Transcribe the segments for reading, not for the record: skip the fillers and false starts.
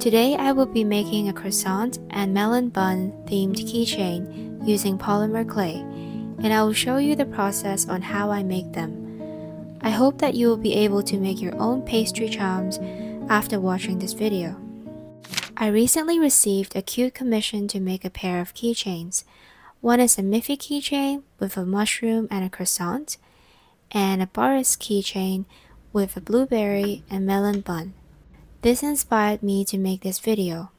Today I will be making a croissant and melon bun themed keychain using polymer clay, and I will show you the process on how I make them. I hope that you will be able to make your own pastry charms after watching this video. I recently received a cute commission to make a pair of keychains. One is a Miffy keychain with a mushroom and a croissant, and a Boris keychain with a blueberry and melon bun. This inspired me to make this video.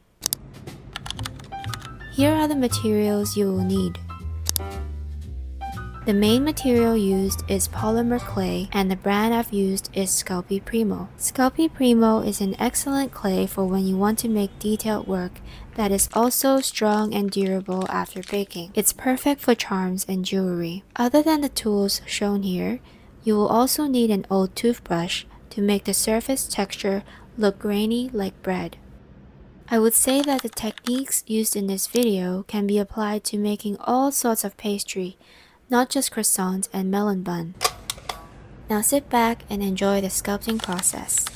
Here are the materials you will need. The main material used is polymer clay, and the brand I've used is Sculpey Primo. Sculpey Primo is an excellent clay for when you want to make detailed work that is also strong and durable after baking. It's perfect for charms and jewelry. Other than the tools shown here, you will also need an old toothbrush to make the surface texture look grainy like bread. I would say that the techniques used in this video can be applied to making all sorts of pastry, not just croissants and melon bun. Now sit back and enjoy the sculpting process.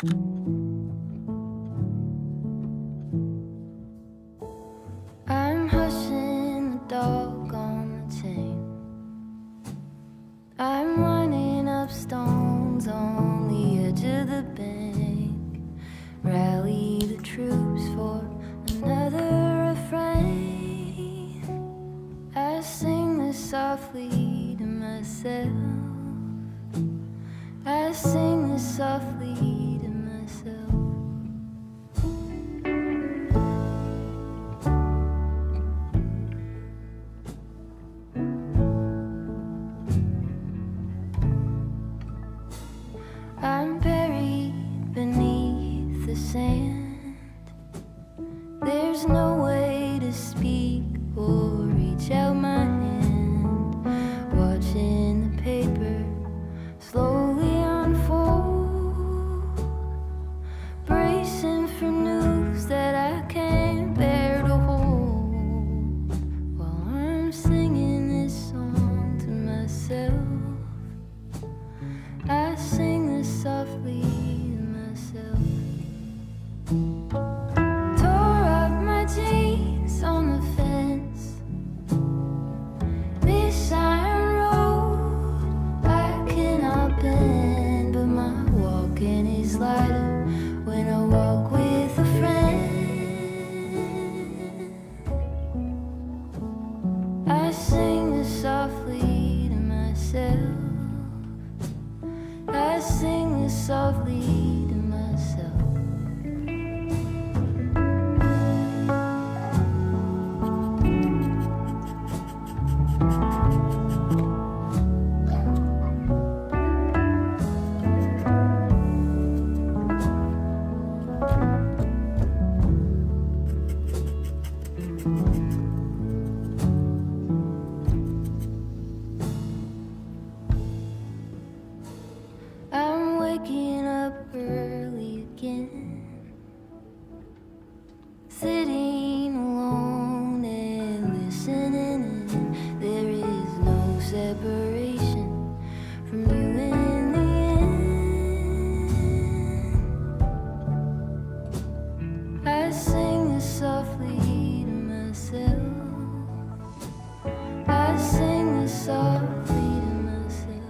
I'm hushing the dog on the chain. I'm lining up stones on the edge of the bank. Rally the troops for another refrain. I sing this softly to myself. I sing this softly to myself. I'm buried beneath the sand. There's no way to speak or reach out my hand. Watching the paper slowly unfold, bracing for news that I can't bear to hold. While I'm singing this song to myself, I sing this softly to myself. Tore up my jeans on the fence. This iron road I cannot bend, but my walking is lighter when I walk with a friend. I sing this softly to myself. I sing this softly to myself. I'm waking up early again, sitting alone and listening in. There is no separation from you in the end. I sing this softly to myself. I sing this softly to myself.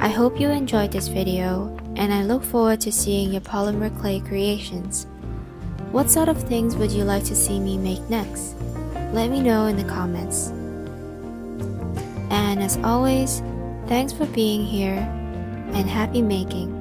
I hope you enjoyed this video, and I look forward to seeing your polymer clay creations. What sort of things would you like to see me make next? Let me know in the comments. And as always, thanks for being here, and happy making!